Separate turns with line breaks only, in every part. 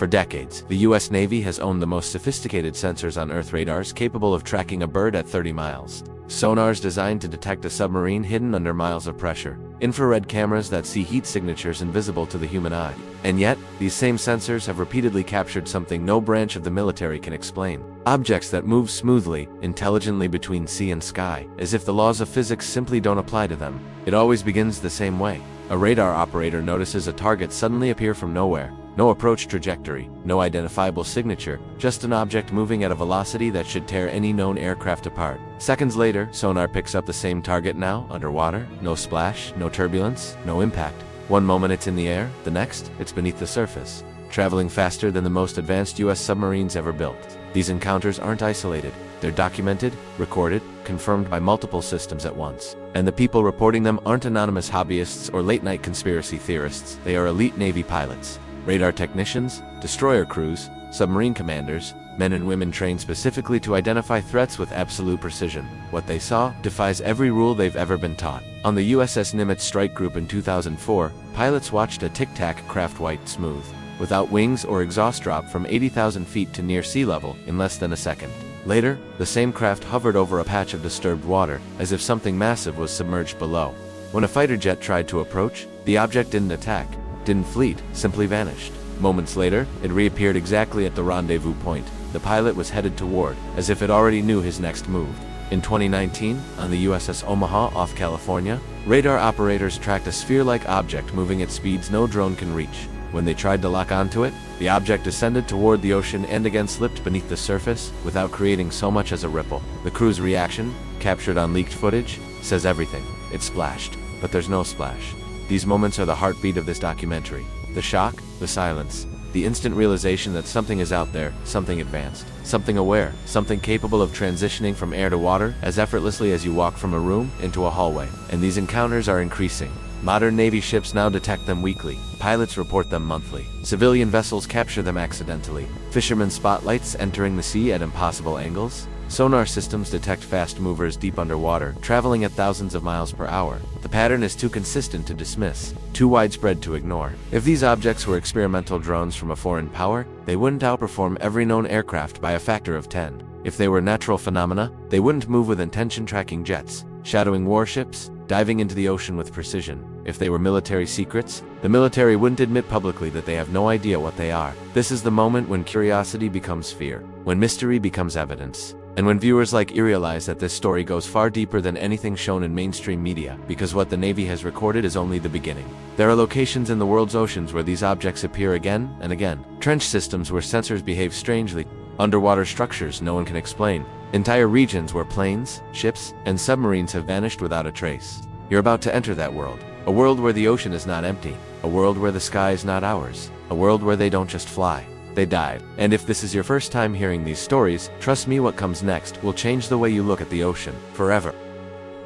For decades, the U.S. Navy has owned the most sophisticated sensors on Earth radars capable of tracking a bird at 30 miles. Sonars designed to detect a submarine hidden under miles of pressure. Infrared cameras that see heat signatures invisible to the human eye. And yet, these same sensors have repeatedly captured something no branch of the military can explain. Objects that move smoothly, intelligently between sea and sky, as if the laws of physics simply don't apply to them. It always begins the same way. A radar operator notices a target suddenly appear from nowhere. No approach trajectory, no identifiable signature, just an object moving at a velocity that should tear any known aircraft apart. Seconds later, sonar picks up the same target now, underwater. No splash, no turbulence, no impact. One moment it's in the air, the next, it's beneath the surface, traveling faster than the most advanced U.S. submarines ever built. These encounters aren't isolated. They're documented, recorded, confirmed by multiple systems at once. And the people reporting them aren't anonymous hobbyists or late-night conspiracy theorists. They are elite Navy pilots. Radar technicians, destroyer crews, submarine commanders, men and women trained specifically to identify threats with absolute precision. What they saw defies every rule they've ever been taught. On the USS Nimitz strike group in 2004, pilots watched a Tic Tac craft white smooth, without wings or exhaust drop from 80,000 feet to near sea level in less than a second. Later, the same craft hovered over a patch of disturbed water, as if something massive was submerged below. When a fighter jet tried to approach, the object didn't attack, didn't flee, simply vanished. Moments later, it reappeared exactly at the rendezvous point the pilot was headed toward, as if it already knew his next move. In 2019, on the USS Omaha off California, radar operators tracked a sphere-like object moving at speeds no drone can reach. When they tried to lock onto it, the object descended toward the ocean and again slipped beneath the surface without creating so much as a ripple. The crew's reaction, captured on leaked footage, says everything. It splashed, but there's no splash. These moments are the heartbeat of this documentary. The shock, the silence, the instant realization that something is out there, something advanced, something aware, something capable of transitioning from air to water as effortlessly as you walk from a room into a hallway. And these encounters are increasing. Modern Navy ships now detect them weekly. Pilots report them monthly. Civilian vessels capture them accidentally. Fishermen spot lights entering the sea at impossible angles. Sonar systems detect fast movers deep underwater, traveling at thousands of miles per hour. The pattern is too consistent to dismiss, too widespread to ignore. If these objects were experimental drones from a foreign power, they wouldn't outperform every known aircraft by a factor of 10. If they were natural phenomena, they wouldn't move with intention-tracking jets, shadowing warships, diving into the ocean with precision. If they were military secrets, the military wouldn't admit publicly that they have no idea what they are. This is the moment when curiosity becomes fear, when mystery becomes evidence. And when viewers like you realize that this story goes far deeper than anything shown in mainstream media, because what the Navy has recorded is only the beginning. There are locations in the world's oceans where these objects appear again and again. Trench systems where sensors behave strangely. Underwater structures no one can explain. Entire regions where planes, ships, and submarines have vanished without a trace. You're about to enter that world. A world where the ocean is not empty. A world where the sky is not ours. A world where they don't just fly. They dive. And if this is your first time hearing these stories, trust me, what comes next will change the way you look at the ocean, forever.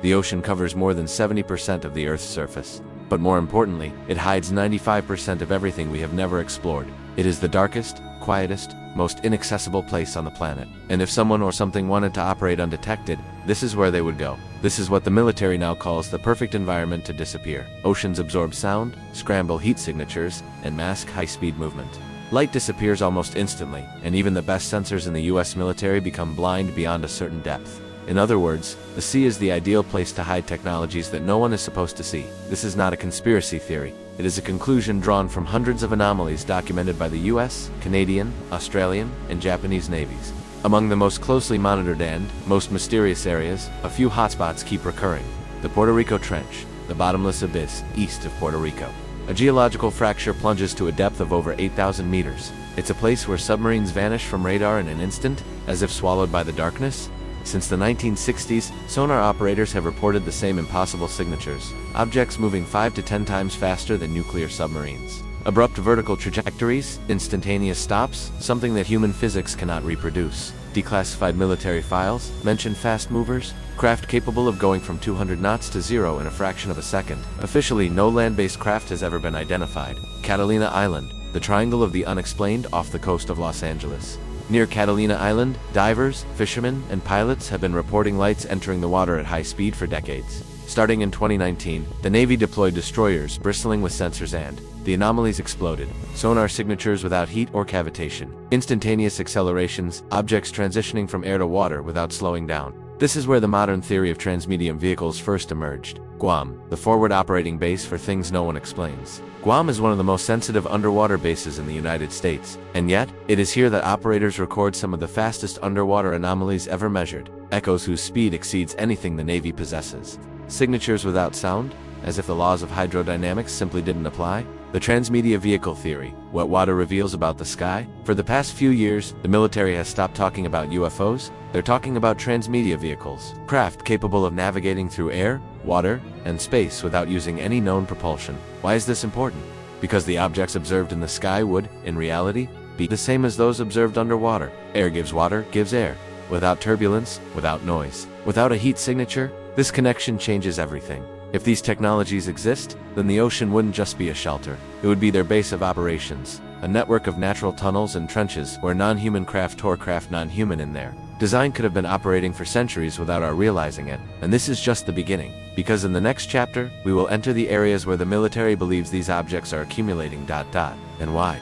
The ocean covers more than 70% of the Earth's surface. But more importantly, it hides 95% of everything we have never explored. It is the darkest, quietest, most inaccessible place on the planet. And if someone or something wanted to operate undetected, this is where they would go. This is what the military now calls the perfect environment to disappear. Oceans absorb sound, scramble heat signatures, and mask high-speed movement. Light disappears almost instantly, and even the best sensors in the US military become blind beyond a certain depth. In other words, the sea is the ideal place to hide technologies that no one is supposed to see. This is not a conspiracy theory. It is a conclusion drawn from hundreds of anomalies documented by the US, Canadian, Australian, and Japanese navies. Among the most closely monitored and most mysterious areas, a few hotspots keep recurring. The Puerto Rico Trench, the bottomless abyss east of Puerto Rico. A geological fracture plunges to a depth of over 8,000 meters. It's a place where submarines vanish from radar in an instant, as if swallowed by the darkness. Since the 1960s, sonar operators have reported the same impossible signatures, objects moving 5 to 10 times faster than nuclear submarines. Abrupt vertical trajectories, instantaneous stops, something that human physics cannot reproduce. Declassified military files mention fast movers, craft capable of going from 200 knots to zero in a fraction of a second. Officially, no land-based craft has ever been identified. Catalina Island, the triangle of the unexplained off the coast of Los Angeles. Near Catalina Island, divers, fishermen, and pilots have been reporting lights entering the water at high speed for decades. Starting in 2019, the Navy deployed destroyers bristling with sensors and the anomalies exploded, sonar signatures without heat or cavitation, instantaneous accelerations, objects transitioning from air to water without slowing down. This is where the modern theory of transmedium vehicles first emerged. Guam, the forward operating base for things no one explains. Guam is one of the most sensitive underwater bases in the United States, and yet, it is here that operators record some of the fastest underwater anomalies ever measured, echoes whose speed exceeds anything the Navy possesses. Signatures without sound, as if the laws of hydrodynamics simply didn't apply. The transmedia vehicle theory, what water reveals about the sky. For the past few years, the military has stopped talking about UFOs. They're talking about transmedia vehicles, craft capable of navigating through air, water, and space without using any known propulsion. Why is this important? Because the objects observed in the sky would, in reality, be the same as those observed underwater. Air gives water, gives air. Without turbulence, without noise, without a heat signature, this connection changes everything. If these technologies exist, then the ocean wouldn't just be a shelter. It would be their base of operations, a network of natural tunnels and trenches where non-human craft tore craft non-human in there. Design could have been operating for centuries without our realizing it, and this is just the beginning. Because in the next chapter, we will enter the areas where the military believes these objects are accumulating ... and why.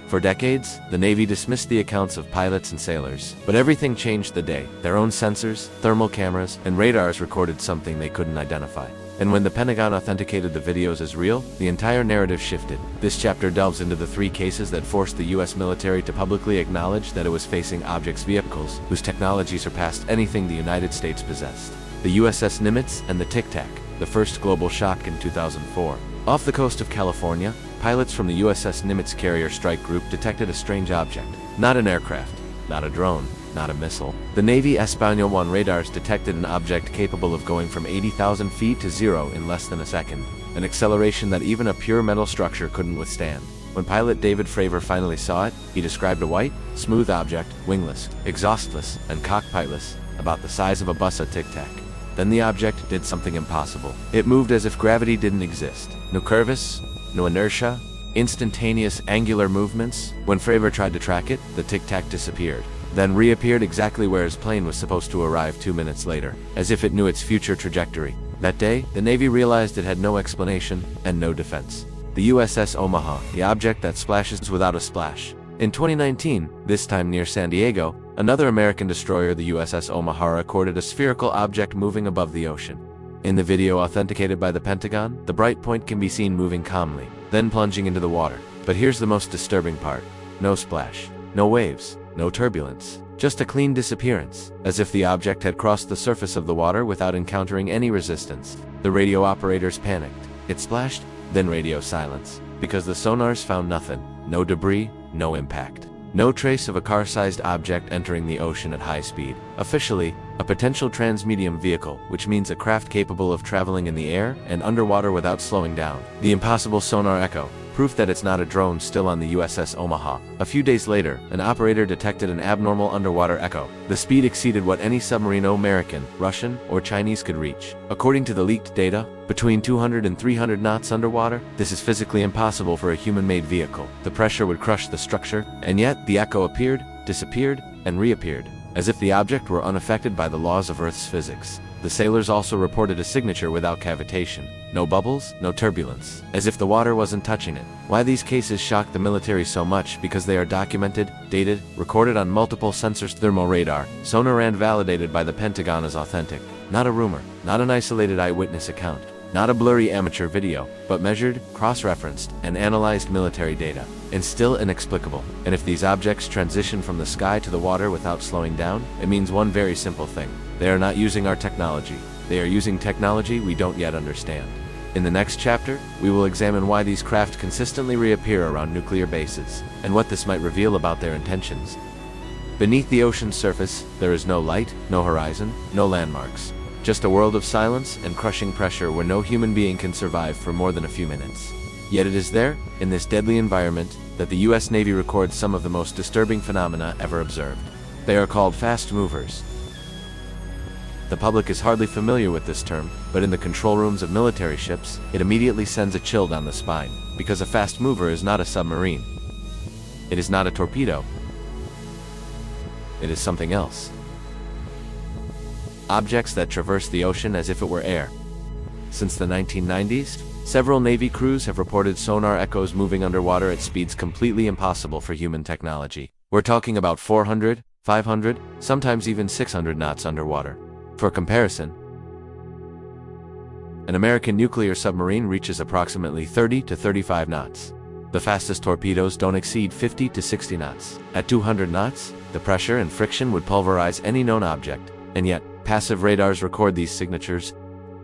For decades, the Navy dismissed the accounts of pilots and sailors, but everything changed the day. Their own sensors, thermal cameras, and radars recorded something they couldn't identify. And when the Pentagon authenticated the videos as real, the entire narrative shifted. This chapter delves into the 3 cases that forced the US military to publicly acknowledge that it was facing vehicles whose technology surpassed anything the United States possessed. The USS Nimitz and the Tic Tac, the first global shock in 2004. Off the coast of California, pilots from the USS Nimitz carrier strike group detected a strange object. Not an aircraft, not a drone, not a missile. The Navy Español 1 radars detected an object capable of going from 80,000 feet to 0 in less than a second, an acceleration that even a pure metal structure couldn't withstand. When pilot David Fravor finally saw it, he described a white, smooth object, wingless, exhaustless, and cockpitless, about the size of a bus at Tic Tac. Then the object did something impossible. It moved as if gravity didn't exist. No curves, no inertia, instantaneous angular movements. When Fravor tried to track it, the Tic Tac disappeared, then reappeared exactly where his plane was supposed to arrive 2 minutes later, as if it knew its future trajectory. That day, the Navy realized it had no explanation and no defense. The USS Omaha, the object that splashes without a splash. In 2019, this time near San Diego, another American destroyer, the USS Omaha, recorded a spherical object moving above the ocean. In the video authenticated by the Pentagon, the bright point can be seen moving calmly, then plunging into the water. But here's the most disturbing part. No splash, no waves, no turbulence, just a clean disappearance, as if the object had crossed the surface of the water without encountering any resistance. The radio operators panicked. It splashed, then radio silence, because the sonars found nothing. No debris, no impact. No trace of a car-sized object entering the ocean at high speed. Officially, a potential transmedium vehicle, which means a craft capable of traveling in the air and underwater without slowing down. The impossible sonar echo, proof that it's not a drone still on the USS Omaha. A few days later, an operator detected an abnormal underwater echo. The speed exceeded what any submarine American, Russian, or Chinese could reach. According to the leaked data, between 200 and 300 knots underwater, this is physically impossible for a human-made vehicle. The pressure would crush the structure, and yet the echo appeared, disappeared, and reappeared, as if the object were unaffected by the laws of Earth's physics. The sailors also reported a signature without cavitation. No bubbles, no turbulence, as if the water wasn't touching it. Why these cases shock the military so much? Because they are documented, dated, recorded on multiple sensors, thermal radar, sonar, and validated by the Pentagon as authentic. Not a rumor, not an isolated eyewitness account, not a blurry amateur video, but measured, cross-referenced, and analyzed military data. And still inexplicable. And if these objects transition from the sky to the water without slowing down, it means one very simple thing. They are not using our technology. They are using technology we don't yet understand. In the next chapter, we will examine why these craft consistently reappear around nuclear bases, and what this might reveal about their intentions. Beneath the ocean's surface, there is no light, no horizon, no landmarks. Just a world of silence and crushing pressure where no human being can survive for more than a few minutes. Yet it is there, in this deadly environment, that the US Navy records some of the most disturbing phenomena ever observed. They are called fast movers. The public is hardly familiar with this term, but in the control rooms of military ships, it immediately sends a chill down the spine, because a fast mover is not a submarine. It is not a torpedo. It is something else. Objects that traverse the ocean as if it were air. Since the 1990s, several Navy crews have reported sonar echoes moving underwater at speeds completely impossible for human technology. We're talking about 400, 500, sometimes even 600 knots underwater. For comparison, an American nuclear submarine reaches approximately 30 to 35 knots. The fastest torpedoes don't exceed 50 to 60 knots. At 200 knots, the pressure and friction would pulverize any known object. And yet, passive radars record these signatures.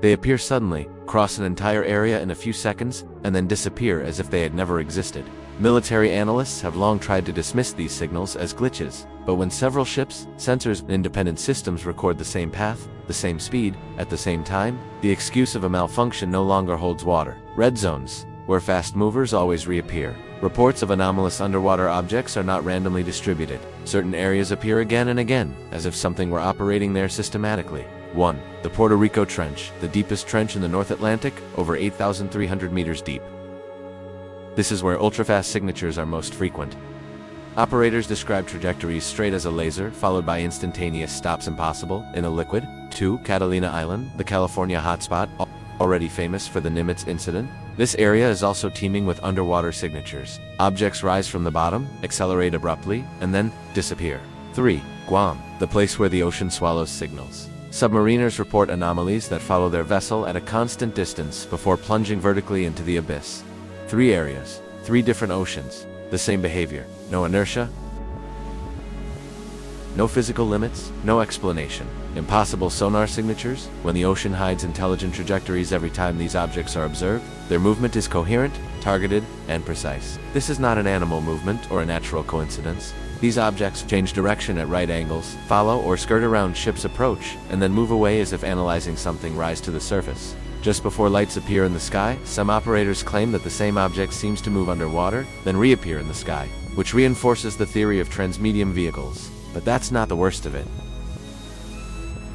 They appear suddenly, cross an entire area in a few seconds, and then disappear as if they had never existed. Military analysts have long tried to dismiss these signals as glitches, but when several ships, sensors, and independent systems record the same path, the same speed, at the same time, the excuse of a malfunction no longer holds water. Red zones, where fast movers always reappear. Reports of anomalous underwater objects are not randomly distributed. Certain areas appear again and again, as if something were operating there systematically. 1. The Puerto Rico Trench, the deepest trench in the North Atlantic, over 8,300 meters deep. This is where ultrafast signatures are most frequent. Operators describe trajectories straight as a laser, followed by instantaneous stops impossible in a liquid. 2. Catalina Island, the California hotspot, already famous for the Nimitz incident. This area is also teeming with underwater signatures. Objects rise from the bottom, accelerate abruptly, and then disappear. 3. Guam, the place where the ocean swallows signals. Submariners report anomalies that follow their vessel at a constant distance before plunging vertically into the abyss. 3 areas, 3 different oceans, the same behavior. No inertia, no physical limits, no explanation. Impossible sonar signatures. When the ocean hides intelligent trajectories every time these objects are observed, their movement is coherent, targeted, and precise. This is not an animal movement or a natural coincidence. These objects change direction at right angles, follow or skirt around ships' approach, and then move away as if analyzing something rise to the surface. Just before lights appear in the sky, some operators claim that the same object seems to move underwater, then reappear in the sky, which reinforces the theory of transmedium vehicles. But that's not the worst of it.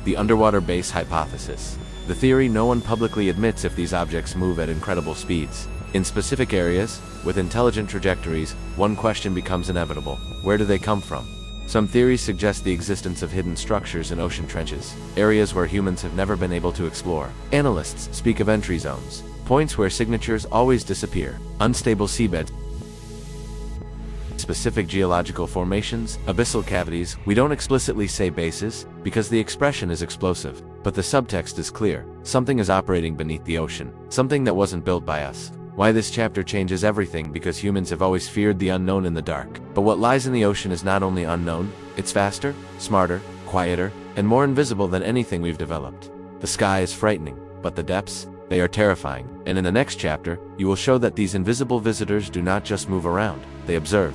The underwater base hypothesis. The theory no one publicly admits if these objects move at incredible speeds. In specific areas, with intelligent trajectories, one question becomes inevitable. Where do they come from? Some theories suggest the existence of hidden structures in ocean trenches, areas where humans have never been able to explore. Analysts speak of entry zones, points where signatures always disappear, unstable seabeds, specific geological formations, abyssal cavities. We don't explicitly say bases, because the expression is explosive, but the subtext is clear. Something is operating beneath the ocean, something that wasn't built by us. Why this chapter changes everything, because humans have always feared the unknown in the dark. But what lies in the ocean is not only unknown, it's faster, smarter, quieter, and more invisible than anything we've developed. The sky is frightening, but the depths, they are terrifying. And in the next chapter, you will show that these invisible visitors do not just move around, they observe.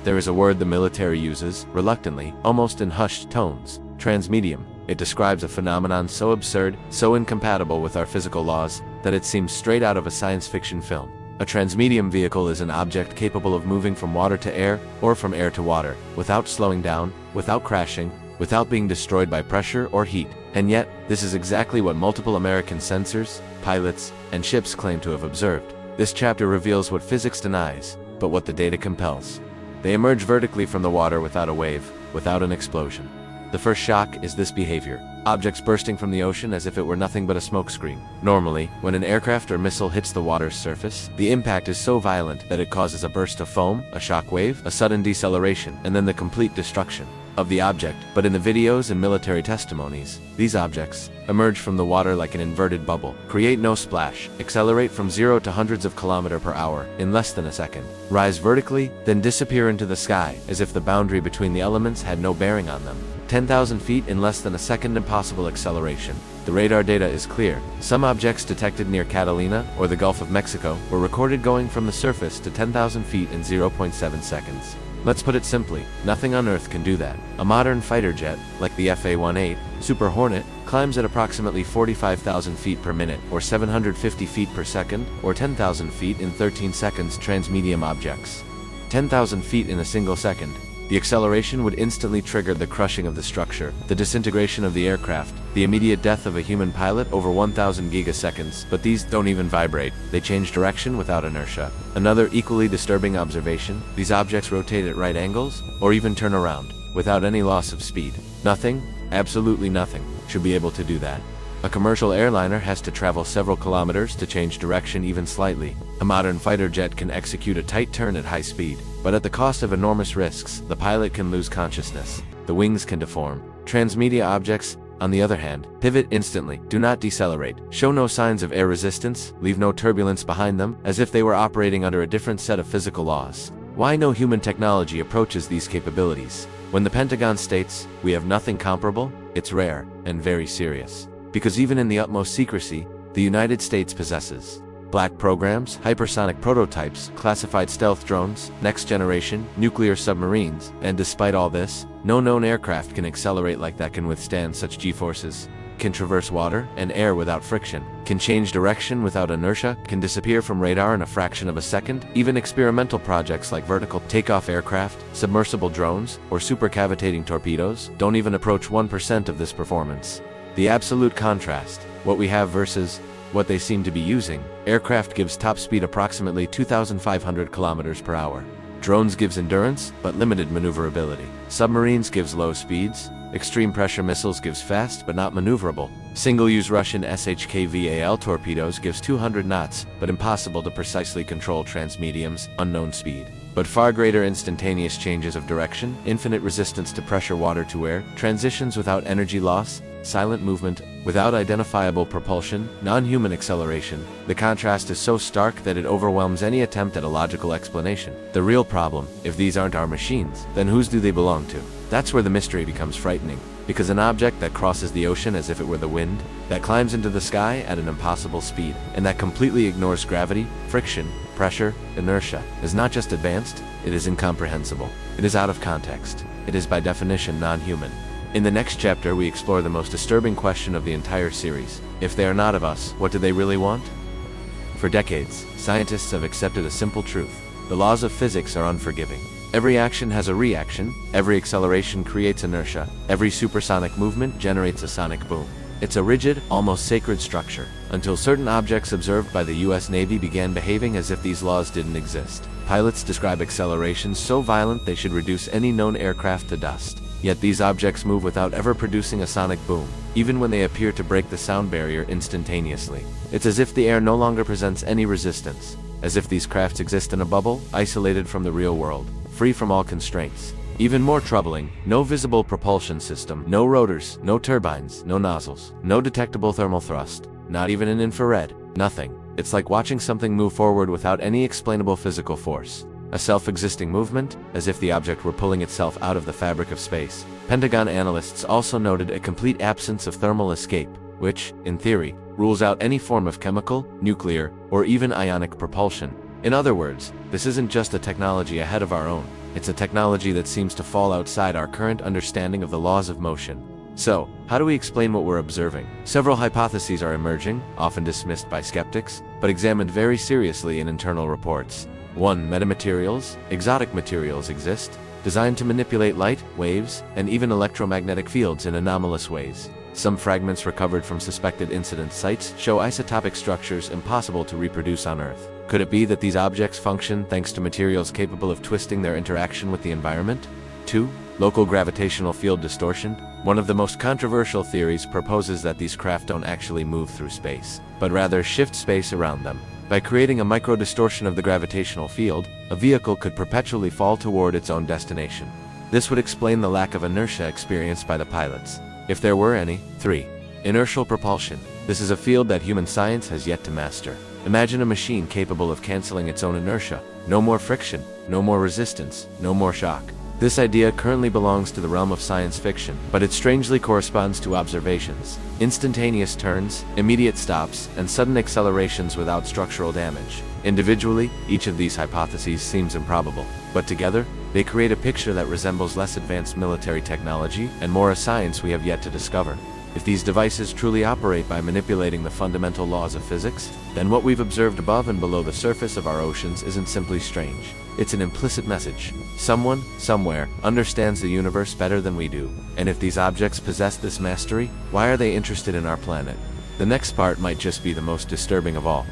There is a word the military uses, reluctantly, almost in hushed tones: transmedium. It describes a phenomenon so absurd, so incompatible with our physical laws, that it seems straight out of a science fiction film. A transmedium vehicle is an object capable of moving from water to air, or from air to water, without slowing down, without crashing, without being destroyed by pressure or heat. And yet, this is exactly what multiple American sensors, pilots, and ships claim to have observed. This chapter reveals what physics denies, but what the data compels. They emerge vertically from the water without a wave, without an explosion. The first shock is this behavior: objects bursting from the ocean as if it were nothing but a smokescreen. Normally, when an aircraft or missile hits the water's surface, the impact is so violent that it causes a burst of foam, a shock wave, a sudden deceleration, and then the complete destruction of the object. But in the videos and military testimonies, these objects emerge from the water like an inverted bubble, create no splash, accelerate from 0 to hundreds of kilometers per hour in less than a second, rise vertically, then disappear into the sky as if the boundary between the elements had no bearing on them. 10,000 feet in less than a second, impossible acceleration. The radar data is clear. Some objects detected near Catalina or the Gulf of Mexico were recorded going from the surface to 10,000 feet in 0.7 seconds. Let's put it simply, nothing on Earth can do that. A modern fighter jet, like the FA-18 Super Hornet, climbs at approximately 45,000 feet per minute, or 750 feet per second, or 10,000 feet in 13 seconds. Transmedium objects. 10,000 feet in a single second. The acceleration would instantly trigger the crushing of the structure, the disintegration of the aircraft, the immediate death of a human pilot over 1,000 gigaseconds. But these don't even vibrate. They change direction without inertia. Another equally disturbing observation: these objects rotate at right angles, or even turn around, without any loss of speed. Nothing, absolutely nothing, should be able to do that. A commercial airliner has to travel several kilometers to change direction even slightly. A modern fighter jet can execute a tight turn at high speed, but at the cost of enormous risks. The pilot can lose consciousness. The wings can deform. Transmedia objects, on the other hand, pivot instantly, do not decelerate, show no signs of air resistance, leave no turbulence behind them, as if they were operating under a different set of physical laws. Why no human technology approaches these capabilities? When the Pentagon states, "We have nothing comparable," it's rare and very serious. Because even in the utmost secrecy, the United States possesses black programs, hypersonic prototypes, classified stealth drones, next-generation nuclear submarines, and despite all this, no known aircraft can accelerate like that, can withstand such g-forces, can traverse water and air without friction, can change direction without inertia, can disappear from radar in a fraction of a second. Even experimental projects like vertical takeoff aircraft, submersible drones, or supercavitating torpedoes don't even approach 1% of this performance. The absolute contrast, what we have versus what they seem to be using. Aircraft gives top speed approximately 2,500 kilometers per hour. Drones gives endurance, but limited maneuverability. Submarines gives low speeds. Extreme pressure missiles gives fast, but not maneuverable. Single-use Russian SHKVAL torpedoes gives 200 knots, but impossible to precisely control. Transmedium's unknown speed, but far greater instantaneous changes of direction, infinite resistance to pressure, water to air, transitions without energy loss, silent movement, without identifiable propulsion, non-human acceleration. The contrast is so stark that it overwhelms any attempt at a logical explanation. The real problem, if these aren't our machines, then whose do they belong to? That's where the mystery becomes frightening, because an object that crosses the ocean as if it were the wind, that climbs into the sky at an impossible speed, and that completely ignores gravity, friction, pressure, inertia, is not just advanced, it is incomprehensible. It is out of context. It is by definition non-human. In the next chapter, we explore the most disturbing question of the entire series. If they are not of us, what do they really want? For decades, scientists have accepted a simple truth. The laws of physics are unforgiving. Every action has a reaction, every acceleration creates inertia, every supersonic movement generates a sonic boom. It's a rigid, almost sacred structure, until certain objects observed by the US Navy began behaving as if these laws didn't exist. Pilots describe accelerations so violent they should reduce any known aircraft to dust. Yet these objects move without ever producing a sonic boom, even when they appear to break the sound barrier instantaneously. It's as if the air no longer presents any resistance, as if these crafts exist in a bubble, isolated from the real world, free from all constraints. Even more troubling, no visible propulsion system, no rotors, no turbines, no nozzles, no detectable thermal thrust, not even an infrared, nothing. It's like watching something move forward without any explainable physical force. A self-existing movement, as if the object were pulling itself out of the fabric of space. Pentagon analysts also noted a complete absence of thermal escape, which, in theory, rules out any form of chemical, nuclear, or even ionic propulsion. In other words, this isn't just a technology ahead of our own, it's a technology that seems to fall outside our current understanding of the laws of motion. So, how do we explain what we're observing? Several hypotheses are emerging, often dismissed by skeptics, but examined very seriously in internal reports. 1. Metamaterials. Exotic materials exist, designed to manipulate light, waves, and even electromagnetic fields in anomalous ways. Some fragments recovered from suspected incident sites show isotopic structures impossible to reproduce on Earth. Could it be that these objects function thanks to materials capable of twisting their interaction with the environment? 2. Local gravitational field distortion. One of the most controversial theories proposes that these craft don't actually move through space, but rather shift space around them. By creating a micro-distortion of the gravitational field, a vehicle could perpetually fall toward its own destination. This would explain the lack of inertia experienced by the pilots, if there were any. 3. Inertial propulsion. This is a field that human science has yet to master. Imagine a machine capable of canceling its own inertia. No more friction, no more resistance, no more shock. This idea currently belongs to the realm of science fiction, but it strangely corresponds to observations. Instantaneous turns, immediate stops, and sudden accelerations without structural damage. Individually, each of these hypotheses seems improbable, but together, they create a picture that resembles less advanced military technology and more a science we have yet to discover. If these devices truly operate by manipulating the fundamental laws of physics, then what we've observed above and below the surface of our oceans isn't simply strange. It's an implicit message. Someone, somewhere, understands the universe better than we do. And if these objects possess this mastery, why are they interested in our planet? The next part might just be the most disturbing of all.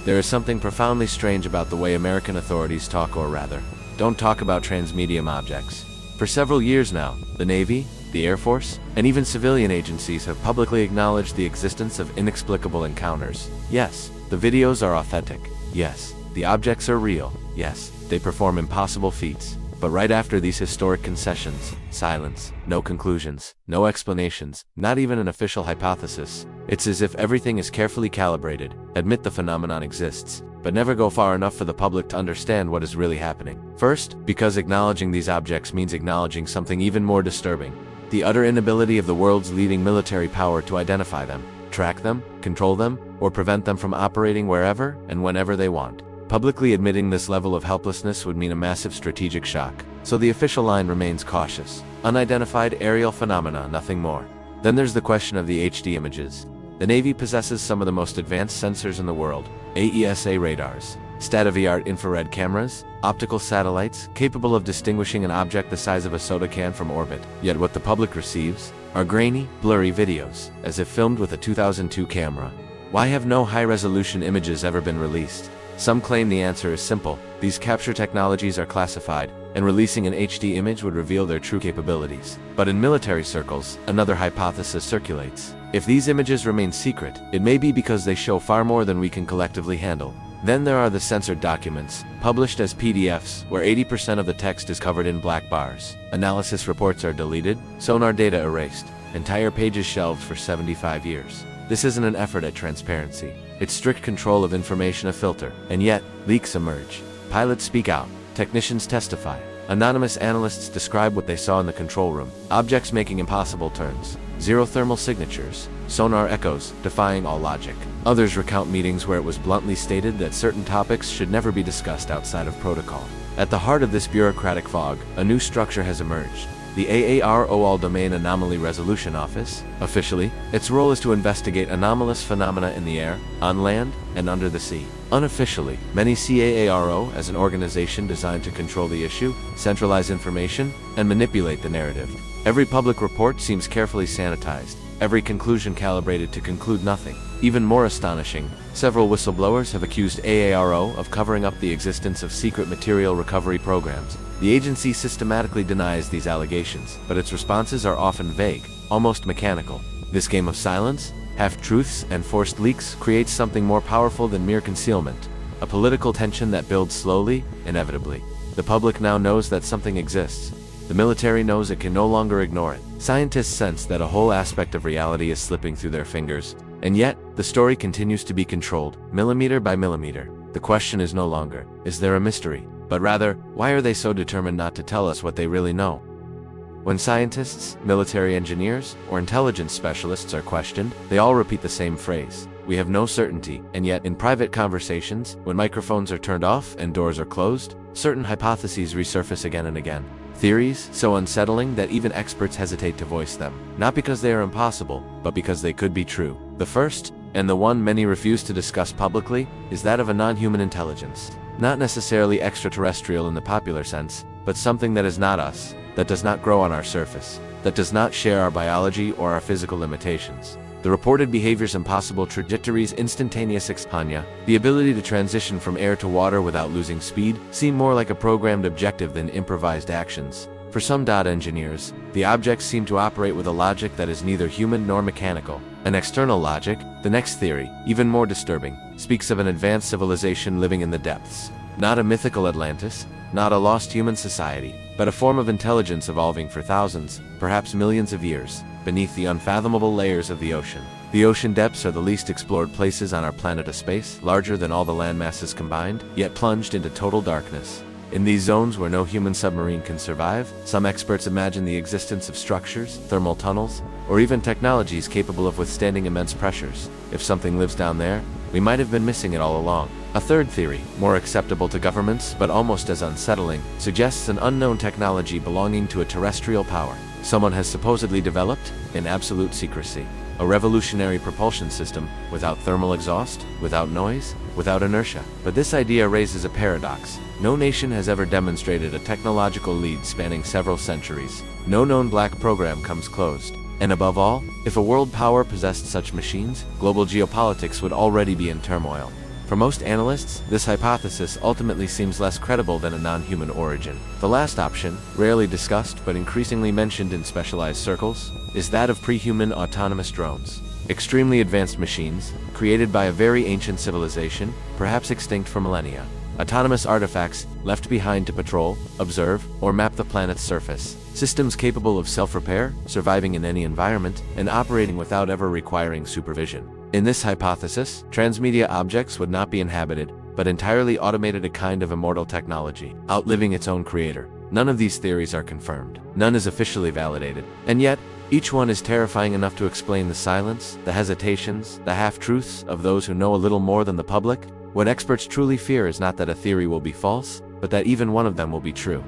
There is something profoundly strange about the way American authorities talk, or rather, don't talk about transmedium objects. For several years now, the Navy, the Air Force, and even civilian agencies have publicly acknowledged the existence of inexplicable encounters. Yes, the videos are authentic. Yes, the objects are real. Yes, they perform impossible feats. But right after these historic concessions, silence, no conclusions, no explanations, not even an official hypothesis. It's as if everything is carefully calibrated, admit the phenomenon exists, but never go far enough for the public to understand what is really happening. First, because acknowledging these objects means acknowledging something even more disturbing: the utter inability of the world's leading military power to identify them, track them, control them, or prevent them from operating wherever and whenever they want. Publicly admitting this level of helplessness would mean a massive strategic shock, so the official line remains cautious. Unidentified aerial phenomena, nothing more. Then there's the question of the HD images. The Navy possesses some of the most advanced sensors in the world: AESA radars, state-of-the-art infrared cameras, optical satellites capable of distinguishing an object the size of a soda can from orbit. Yet what the public receives are grainy, blurry videos, as if filmed with a 2002 camera. Why have no high-resolution images ever been released? Some claim the answer is simple: these capture technologies are classified, and releasing an HD image would reveal their true capabilities. But in military circles, another hypothesis circulates. If these images remain secret, it may be because they show far more than we can collectively handle. Then there are the censored documents, published as PDFs, where 80% of the text is covered in black bars. Analysis reports are deleted, sonar data erased, entire pages shelved for 75 years. This isn't an effort at transparency. It's strict control of information a filter. And yet, leaks emerge. Pilots speak out. Technicians testify. Anonymous analysts describe what they saw in the control room. Objects making impossible turns. Zero thermal signatures. Sonar echoes, defying all logic. Others recount meetings where it was bluntly stated that certain topics should never be discussed outside of protocol. At the heart of this bureaucratic fog, a new structure has emerged: the AARO All-Domain Anomaly Resolution Office. Officially, its role is to investigate anomalous phenomena in the air, on land, and under the sea. Unofficially, many see AARO as an organization designed to control the issue, centralize information, and manipulate the narrative. Every public report seems carefully sanitized, every conclusion calibrated to conclude nothing. Even more astonishing, several whistleblowers have accused AARO of covering up the existence of secret material recovery programs. The agency systematically denies these allegations, but its responses are often vague, almost mechanical. This game of silence, half-truths, and forced leaks creates something more powerful than mere concealment: a political tension that builds slowly, inevitably. The public now knows that something exists. The military knows it can no longer ignore it. Scientists sense that a whole aspect of reality is slipping through their fingers, and yet, the story continues to be controlled, millimeter by millimeter. The question is no longer, is there a mystery? But rather, why are they so determined not to tell us what they really know? When scientists, military engineers, or intelligence specialists are questioned, they all repeat the same phrase: we have no certainty. And yet, in private conversations, when microphones are turned off and doors are closed, certain hypotheses resurface again and again. Theories so unsettling that even experts hesitate to voice them, not because they are impossible, but because they could be true. The first, and the one many refuse to discuss publicly, is that of a non-human intelligence. Not necessarily extraterrestrial in the popular sense, but something that is not us, that does not grow on our surface, that does not share our biology or our physical limitations. The reported behavior's impossible trajectories, instantaneous expansion, the ability to transition from air to water without losing speed, seem more like a programmed objective than improvised actions. For some data engineers, the objects seem to operate with a logic that is neither human nor mechanical. An external logic. The next theory, even more disturbing, speaks of an advanced civilization living in the depths. Not a mythical Atlantis, not a lost human society, but a form of intelligence evolving for thousands, perhaps millions of years, beneath the unfathomable layers of the ocean. The ocean depths are the least explored places on our planet, a space larger than all the land masses combined, yet plunged into total darkness. In these zones where no human submarine can survive, some experts imagine the existence of structures, thermal tunnels, or even technologies capable of withstanding immense pressures. If something lives down there, we might have been missing it all along. A third theory, more acceptable to governments but almost as unsettling, suggests an unknown technology belonging to a terrestrial power. Someone has supposedly developed, in absolute secrecy, a revolutionary propulsion system without thermal exhaust, without noise, without inertia. But this idea raises a paradox. No nation has ever demonstrated a technological lead spanning several centuries. No known black program comes close. And above all, if a world power possessed such machines, global geopolitics would already be in turmoil. For most analysts, this hypothesis ultimately seems less credible than a non-human origin. The last option, rarely discussed but increasingly mentioned in specialized circles, is that of pre-human autonomous drones. Extremely advanced machines, created by a very ancient civilization, perhaps extinct for millennia. Autonomous artifacts left behind to patrol, observe, or map the planet's surface. Systems capable of self-repair, surviving in any environment, and operating without ever requiring supervision. In this hypothesis, transmedia objects would not be inhabited, but entirely automated, a kind of immortal technology, outliving its own creator. None of these theories are confirmed. None is officially validated. And yet, each one is terrifying enough to explain the silence, the hesitations, the half-truths of those who know a little more than the public. What experts truly fear is not that a theory will be false, but that even one of them will be true.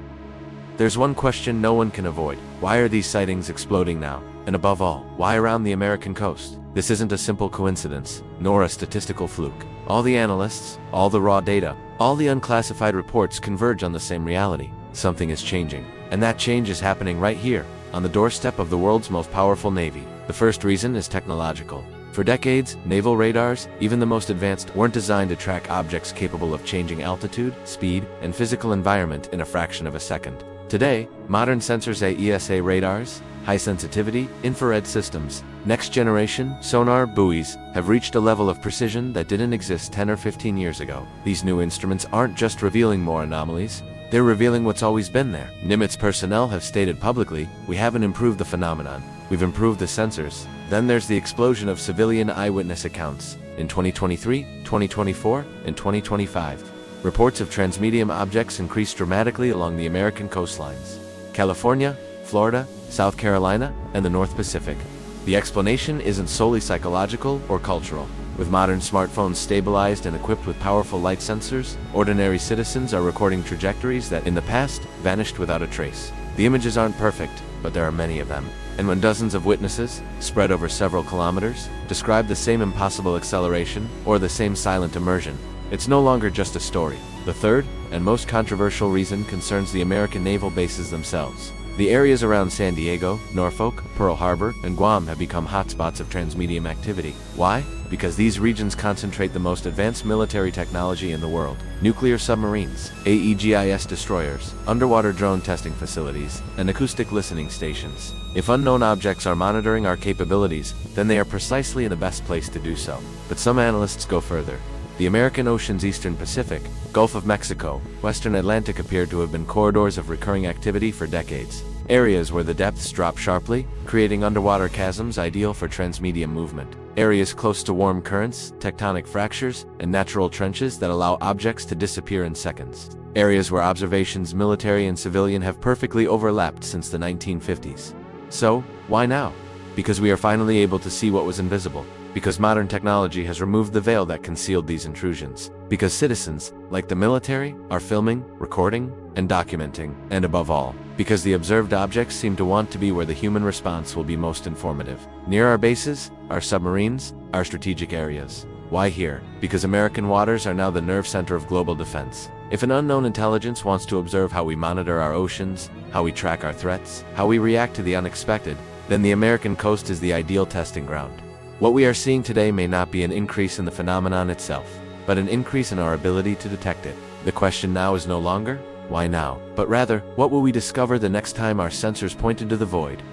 There's one question no one can avoid. Why are these sightings exploding now? And above all, why around the American coast? This isn't a simple coincidence, nor a statistical fluke. All the analysts, all the raw data, all the unclassified reports converge on the same reality. Something is changing. And that change is happening right here, on the doorstep of the world's most powerful navy. The first reason is technological. For decades, naval radars, even the most advanced, weren't designed to track objects capable of changing altitude, speed, and physical environment in a fraction of a second. Today, modern sensors, AESA radars, high-sensitivity, infrared systems, next-generation sonar buoys have reached a level of precision that didn't exist 10 or 15 years ago. These new instruments aren't just revealing more anomalies, they're revealing what's always been there. Nimitz personnel have stated publicly, "We haven't improved the phenomenon, we've improved the sensors." Then there's the explosion of civilian eyewitness accounts. In 2023, 2024, and 2025, reports of transmedium objects increased dramatically along the American coastlines. California, Florida, South Carolina, and the North Pacific. The explanation isn't solely psychological or cultural. With modern smartphones stabilized and equipped with powerful light sensors, ordinary citizens are recording trajectories that, in the past, vanished without a trace. The images aren't perfect, but there are many of them. And when dozens of witnesses, spread over several kilometers, describe the same impossible acceleration or the same silent immersion, it's no longer just a story. The third, and most controversial reason concerns the American naval bases themselves. The areas around San Diego, Norfolk, Pearl Harbor, and Guam have become hotspots of transmedium activity. Why? Because these regions concentrate the most advanced military technology in the world. Nuclear submarines, AEGIS destroyers, underwater drone testing facilities, and acoustic listening stations. If unknown objects are monitoring our capabilities, then they are precisely in the best place to do so. But some analysts go further. The American Ocean's Eastern Pacific, Gulf of Mexico, Western Atlantic appear to have been corridors of recurring activity for decades. Areas where the depths drop sharply, creating underwater chasms ideal for transmedium movement. Areas close to warm currents, tectonic fractures, and natural trenches that allow objects to disappear in seconds. Areas where observations, military and civilian, have perfectly overlapped since the 1950s. So, why now? Because we are finally able to see what was invisible. Because modern technology has removed the veil that concealed these intrusions. Because citizens, like the military, are filming, recording, and documenting. And above all, because the observed objects seem to want to be where the human response will be most informative. Near our bases, our submarines, our strategic areas. Why here? Because American waters are now the nerve center of global defense. If an unknown intelligence wants to observe how we monitor our oceans, how we track our threats, how we react to the unexpected, then the American coast is the ideal testing ground. What we are seeing today may not be an increase in the phenomenon itself, but an increase in our ability to detect it. The question now is no longer, why now? But rather, what will we discover the next time our sensors point into the void?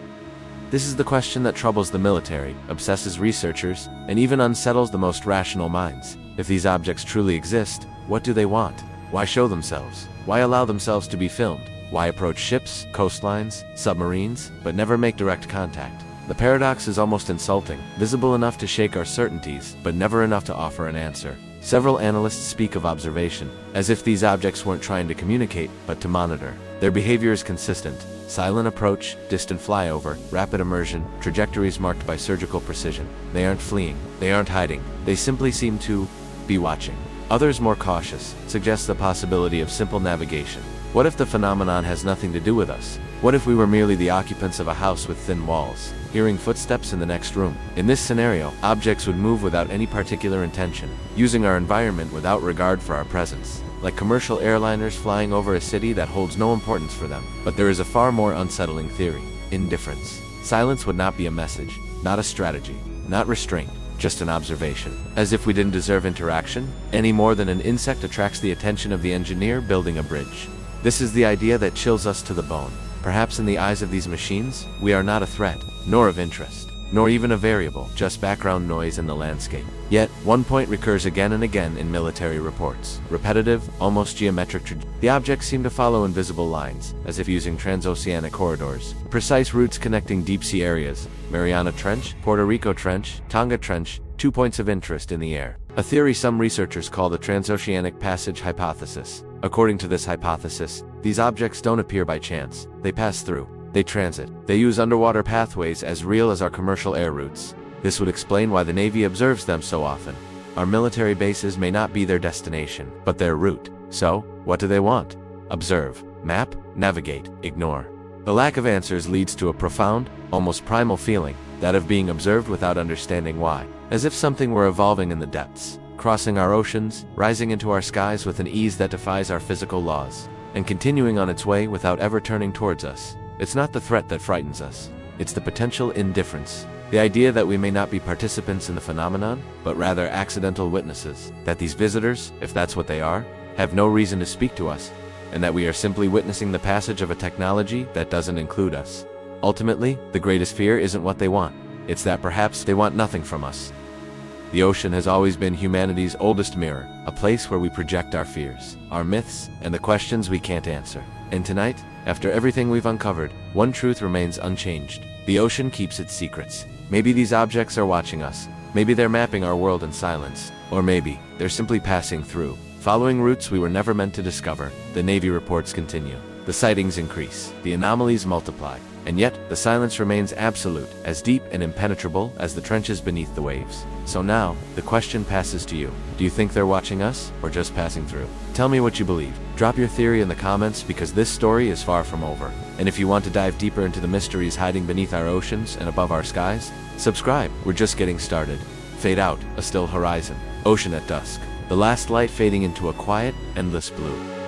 This is the question that troubles the military, obsesses researchers, and even unsettles the most rational minds. If these objects truly exist, what do they want? Why show themselves? Why allow themselves to be filmed? Why approach ships, coastlines, submarines, but never make direct contact? The paradox is almost insulting, visible enough to shake our certainties, but never enough to offer an answer. Several analysts speak of observation, as if these objects weren't trying to communicate, but to monitor. Their behavior is consistent. Silent approach, distant flyover, rapid immersion, trajectories marked by surgical precision. They aren't fleeing, they aren't hiding, they simply seem to be watching. Others, more cautious, suggest the possibility of simple navigation. What if the phenomenon has nothing to do with us? What if we were merely the occupants of a house with thin walls, hearing footsteps in the next room? In this scenario, objects would move without any particular intention, using our environment without regard for our presence, like commercial airliners flying over a city that holds no importance for them. But there is a far more unsettling theory: indifference. Silence would not be a message, not a strategy, not restraint, just an observation. As if we didn't deserve interaction, any more than an insect attracts the attention of the engineer building a bridge. This is the idea that chills us to the bone. Perhaps in the eyes of these machines, we are not a threat, nor of interest, nor even a variable, just background noise in the landscape. Yet, one point recurs again and again in military reports. Repetitive, almost geometric The objects seem to follow invisible lines, as if using transoceanic corridors. Precise routes connecting deep-sea areas, Mariana Trench, Puerto Rico Trench, Tonga Trench, 2 points of interest in the air. A theory some researchers call the transoceanic passage hypothesis. According to this hypothesis, these objects don't appear by chance. They pass through. They transit. They use underwater pathways as real as our commercial air routes. This would explain why the Navy observes them so often. Our military bases may not be their destination, but their route. So, what do they want? Observe, map, navigate, ignore. The lack of answers leads to a profound, almost primal feeling, that of being observed without understanding why. As if something were evolving in the depths, crossing our oceans, rising into our skies with an ease that defies our physical laws, and continuing on its way without ever turning towards us. It's not the threat that frightens us. It's the potential indifference. The idea that we may not be participants in the phenomenon, but rather accidental witnesses. That these visitors, if that's what they are, have no reason to speak to us, and that we are simply witnessing the passage of a technology that doesn't include us. Ultimately, the greatest fear isn't what they want. It's that perhaps they want nothing from us. The ocean has always been humanity's oldest mirror, a place where we project our fears, our myths, and the questions we can't answer. And tonight, after everything we've uncovered, one truth remains unchanged. The ocean keeps its secrets. Maybe these objects are watching us. Maybe they're mapping our world in silence. Or maybe they're simply passing through, following routes we were never meant to discover. The Navy reports continue. The sightings increase. The anomalies multiply. And yet, the silence remains absolute, as deep and impenetrable as the trenches beneath the waves. So now, the question passes to you. Do you think they're watching us, or just passing through? Tell me what you believe. Drop your theory in the comments, because this story is far from over. And if you want to dive deeper into the mysteries hiding beneath our oceans and above our skies, subscribe. We're just getting started. Fade out, a still horizon. Ocean at dusk. The last light fading into a quiet, endless blue.